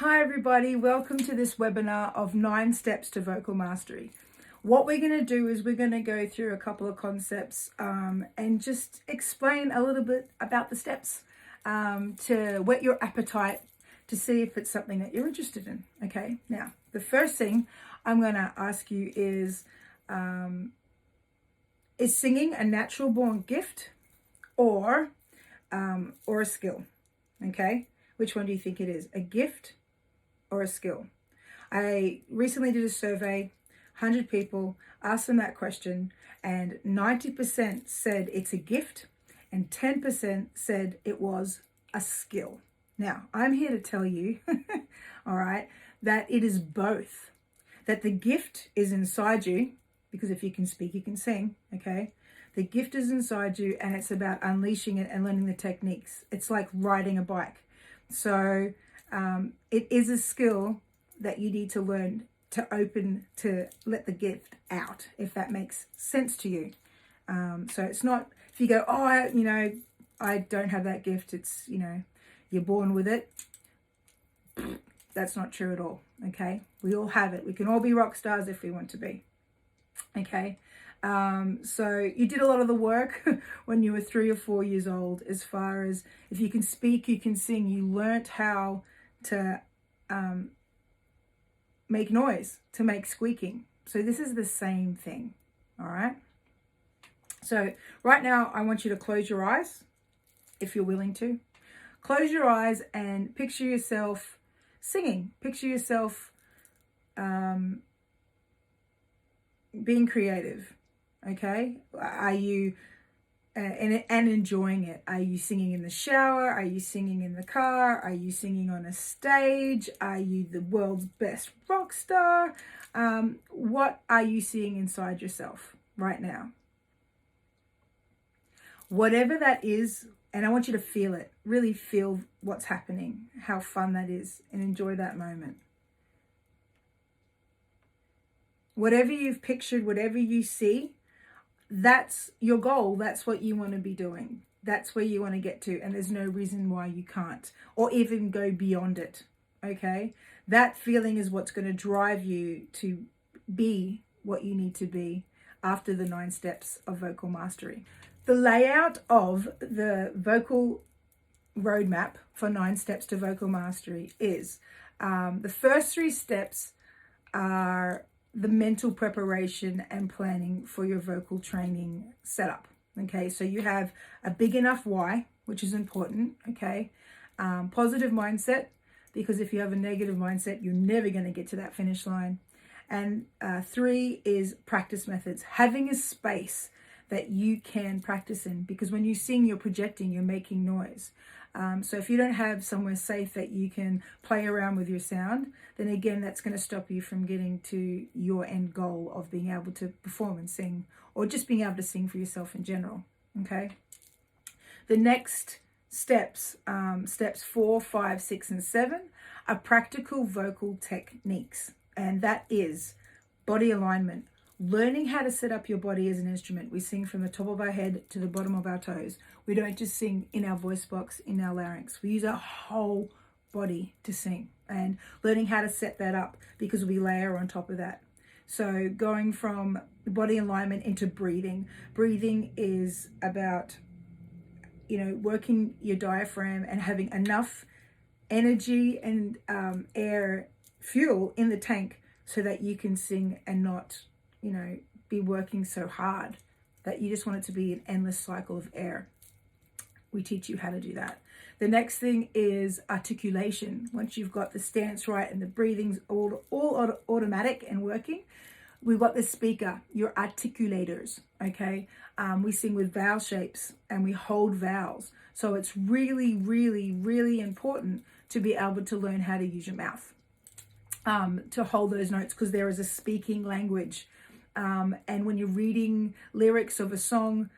Hi everybody, welcome to this webinar of 9 steps to vocal mastery. What we're going to do is we're going to go through a couple of concepts and just explain a little bit about the steps to whet your appetite to see if it's something that you're interested in. Okay, now the first thing I'm going to ask you is singing a natural born gift or a skill? Okay, which one do you think it is? A gift or a skill? I recently did a survey, 100 people, asked them that question, and 90% said it's a gift and 10% said it was a skill. Now, I'm here to tell you, all right, that it is both. That the gift is inside you, because if you can speak, you can sing, okay? The gift is inside you and it's about unleashing it and learning the techniques. It's like riding a bike. So it is a skill that you need to learn to let the gift out, if that makes sense to you. So it's not, if you go, I don't have that gift, it's, you're born with it. That's not true at all, okay? We all have it. We can all be rock stars if we want to be, okay? So you did a lot of the work when you were 3 or 4 years old, as far as if you can speak, you can sing. You learnt how to make noise, to make squeaking. So this is the same thing, all right? So right now, I want you to close your eyes, if you're willing to. Close your eyes and picture yourself singing. Picture yourself being creative. Okay, are you and enjoying it? Are you singing in the shower? Are you singing in the car? Are you singing on a stage? Are you the world's best rock star? What are you seeing inside yourself right now? Whatever that is, and I want you to feel it, really feel what's happening, how fun that is, and enjoy that moment. Whatever you've pictured, whatever you see, that's your goal. That's what you want to be doing. That's where you want to get to. And there's no reason why you can't, or even go beyond it. Okay. That feeling is what's going to drive you to be what you need to be after the 9 steps of vocal mastery. The layout of the vocal roadmap for 9 steps to vocal mastery is the first 3 steps are the mental preparation and planning for your vocal training setup. Okay, so you have a big enough why, which is important. Okay, positive mindset, because if you have a negative mindset, you're never going to get to that finish line. And 3 is practice methods, having a space that you can practice in, because when you sing, you're projecting, you're making noise. So if you don't have somewhere safe that you can play around with your sound, then again, that's going to stop you from getting to your end goal of being able to perform and sing, or just being able to sing for yourself in general. Okay. The next steps, steps 4, 5, 6, and 7 are practical vocal techniques. And that is body alignment, learning how to set up your body as an instrument. We sing from the top of our head to the bottom of our toes. We don't just sing in our voice box, in our larynx. We use our whole body to sing, and learning how to set that up, because we layer on top of that. So going from body alignment into breathing. Breathing is about, working your diaphragm and having enough energy and air fuel in the tank so that you can sing and not be working so hard that you just want it to be an endless cycle of air. We teach you how to do that. The next thing is articulation. Once you've got the stance right and the breathing's all automatic and working, we've got the speaker, your articulators, okay? We sing with vowel shapes and we hold vowels. So it's really, really, really important to be able to learn how to use your mouth to hold those notes, because there is a speaking language. And when you're reading lyrics of a song,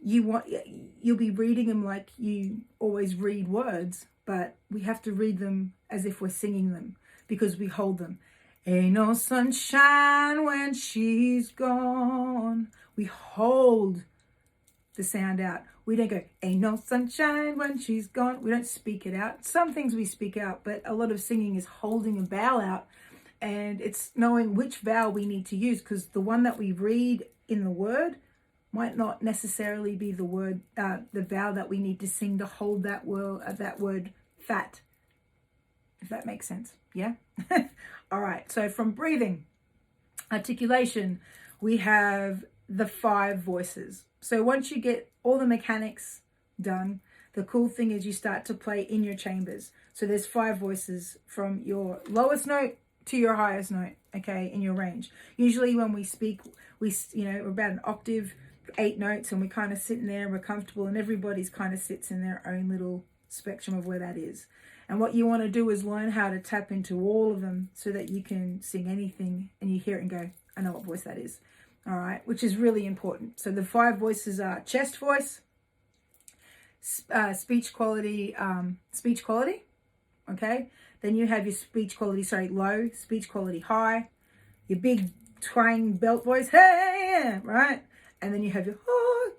you'll be reading them like you always read words, but we have to read them as if we're singing them, because we hold them. Ain't no sunshine when she's gone. We hold the sound out. We don't go, ain't no sunshine when she's gone. We don't speak it out. Some things we speak out, but a lot of singing is holding a vowel out. And it's knowing which vowel we need to use, because the one that we read in the word might not necessarily be the word, the vowel that we need to sing to hold that word fat. If that makes sense. Yeah? All right. So from breathing, articulation, we have the 5 voices. So once you get all the mechanics done, the cool thing is you start to play in your chambers. So there's 5 voices from your lowest note to your highest note, okay, in your range. Usually when we speak, we're about an octave, 8 notes, and we kind of sit in there and we're comfortable, and everybody's kind of sits in their own little spectrum of where that is. And what you want to do is learn how to tap into all of them so that you can sing anything and you hear it and go, I know what voice that is. All right, which is really important. So the 5 voices are chest voice, speech quality, okay? Then you have your speech quality, low, speech quality high, your big twang belt voice, hey, right? And then you have your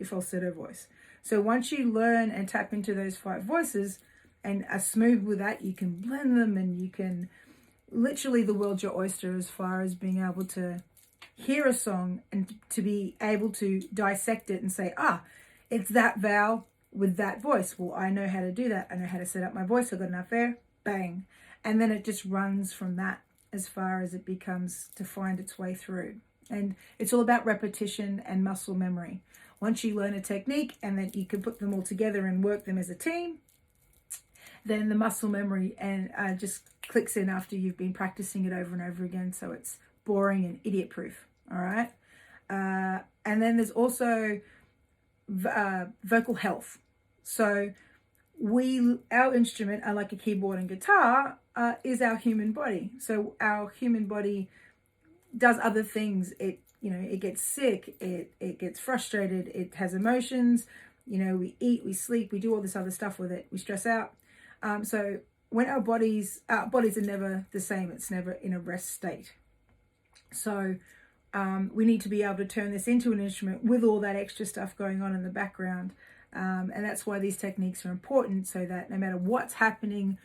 falsetto voice. So once you learn and tap into those 5 voices and are smooth with that, you can blend them, and you can literally, the world's your oyster as far as being able to hear a song and to be able to dissect it and say, it's that vowel with that voice. Well, I know how to do that. I know how to set up my voice. I've got enough air, bang. And then it just runs from that as far as it becomes to find its way through. And it's all about repetition and muscle memory. Once you learn a technique and then you can put them all together and work them as a team, then the muscle memory and just clicks in after you've been practicing it over and over again. So it's boring and idiot proof. All right. And then there's also vocal health. So our instrument, like a keyboard and guitar, is our human body. So our human body does other things. It gets sick, it gets frustrated, it has emotions, we eat, we sleep, we do all this other stuff with it, we stress out. So when our bodies are never the same, it's never in a rest state. So we need to be able to turn this into an instrument with all that extra stuff going on in the background. And that's why these techniques are important, so that no matter what's happening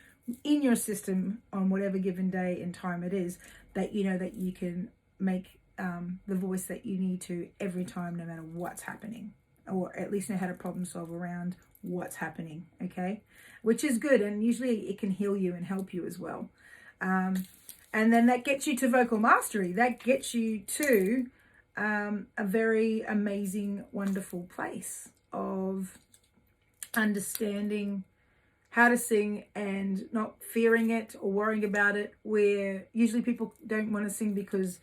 in your system on whatever given day and time it is, that that you can make the voice that you need to every time, no matter what's happening, or at least know how to problem solve around what's happening, okay? Which is good, and usually it can heal you and help you as well. And then that gets you to vocal mastery. That gets you to a very amazing, wonderful place of understanding how to sing and not fearing it or worrying about it, where usually people don't want to sing because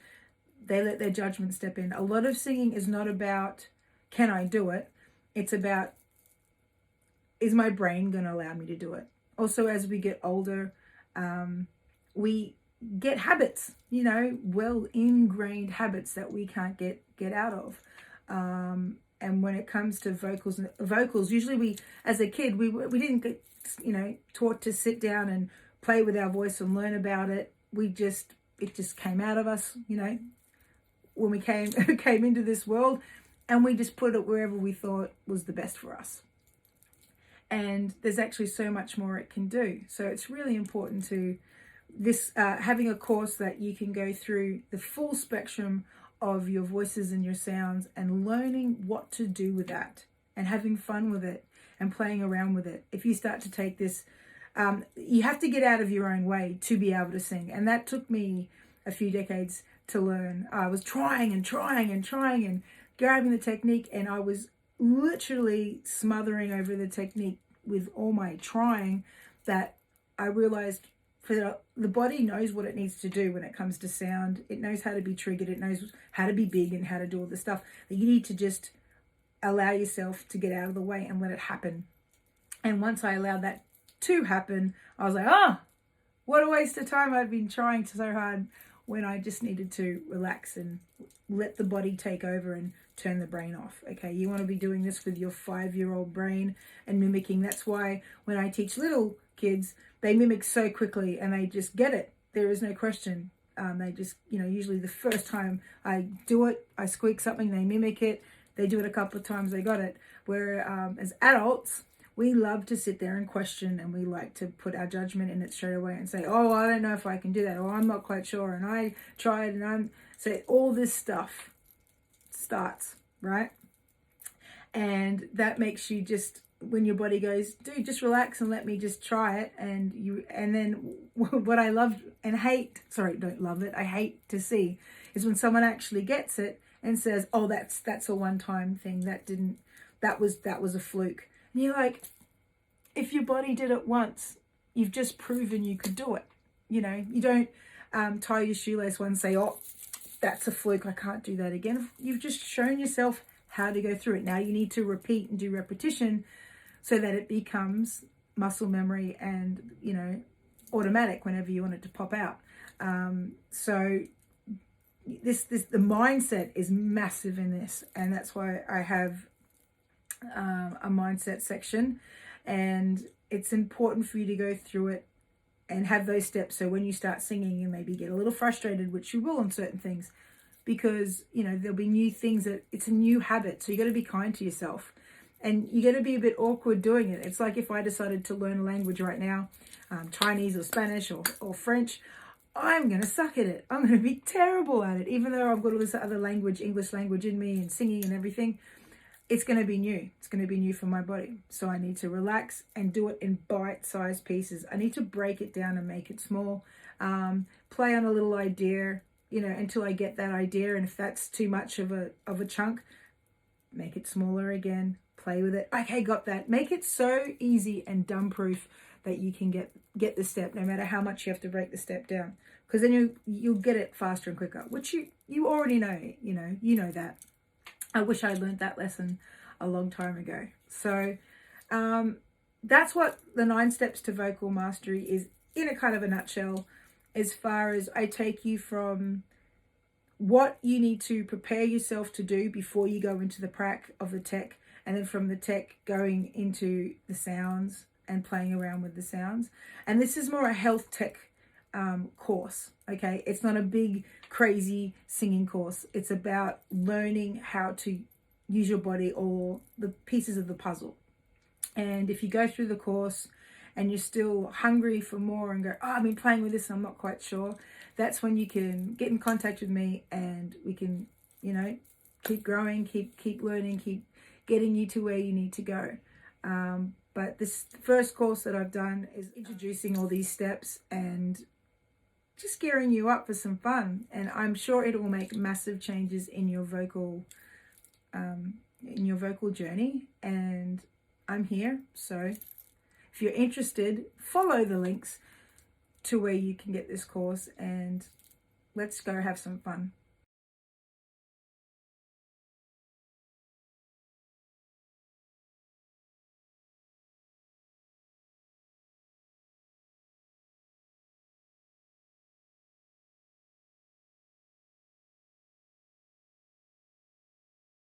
they let their judgment step in. A lot of singing is not about, can I do it? It's about, is my brain going to allow me to do it? Also, as we get older, we get habits, well ingrained habits that we can't get out of. And when it comes to vocals, usually we, as a kid, we didn't get, taught to sit down and play with our voice and learn about it. It just came out of us, when we came into this world, and we just put it wherever we thought was the best for us. And there's actually so much more it can do. So it's really important to having a course that you can go through the full spectrum of your voices and your sounds, and learning what to do with that and having fun with it and playing around with it. If you start to take this, you have to get out of your own way to be able to sing. And that took me a few decades to learn. I was trying and grabbing the technique, and I was literally smothering over the technique with all my trying, that I realized the body knows what it needs to do when it comes to sound. It knows how to be triggered. It knows how to be big and how to do all this stuff. That you need to just allow yourself to get out of the way and let it happen. And once I allowed that to happen, I was like, what a waste of time. I've been trying so hard, when I just needed to relax and let the body take over and turn the brain off. Okay, you want to be doing this with your 5-year-old brain and mimicking. That's why when I teach little kids, they mimic so quickly and they just get it. There is no question. They just, usually the first time I do it, I squeak something, they mimic it. They do it a couple of times, they got it. Where as adults, we love to sit there and question, and we like to put our judgment in it straight away and say, oh, I don't know if I can do that, or I'm not quite sure, and I tried, and I'm... So all this stuff starts, right? And that makes you just, when your body goes, dude, just relax and let me just try it. And then what I love and hate, sorry, don't love it, I hate to see, is when someone actually gets it and says, oh, that's a one-time thing, that was a fluke. And you're like, if your body did it once, you've just proven you could do it. You know, you don't tie your shoelace once and say, oh, that's a fluke, I can't do that again. You've just shown yourself how to go through it. Now you need to repeat and do repetition so that it becomes muscle memory and, you know, automatic whenever you want it to pop out. So the mindset is massive in this, and that's why I have a mindset section, and it's important for you to go through it and have those steps. So when you start singing, you maybe get a little frustrated, which you will on certain things, because, you know, there'll be new things that it's a new habit. So you got to be kind to yourself, and you're going to be a bit awkward doing it. It's like if I decided to learn a language right now, Chinese or Spanish or French, I'm going to suck at it. I'm going to be terrible at it. Even though I've got all this other language, English language in me and singing and everything, it's going to be new. It's going to be new for my body. So I need to relax and do it in bite-sized pieces. I need to break it down and make it small. Play on a little idea, you know, until I get that idea. And if that's too much of a chunk, make it smaller again. Play with it. Okay, got that. Make it so easy and dumb-proof that you can get the step, no matter how much you have to break the step down. Because then you'll get it faster and quicker, which you already know. You know that. I wish I learned that lesson a long time ago. So that's what the 9 steps to vocal mastery is in a kind of a nutshell, as far as I take you from what you need to prepare yourself to do before you go into the prac of the tech, and then from the tech going into the sounds and playing around with the sounds. And this is more a health tech course, okay? It's not a big crazy singing course. It's about learning how to use your body or the pieces of the puzzle. And if you go through the course and you're still hungry for more and go, oh, I've been playing with this and I'm not quite sure, that's when you can get in contact with me, and we can, you know, keep growing, keep learning, keep getting you to where you need to go. But this first course that I've done is introducing all these steps and just gearing you up for some fun. And I'm sure it will make massive changes in your vocal journey. And I'm here. So if you're interested, follow the links to where you can get this course, and let's go have some fun.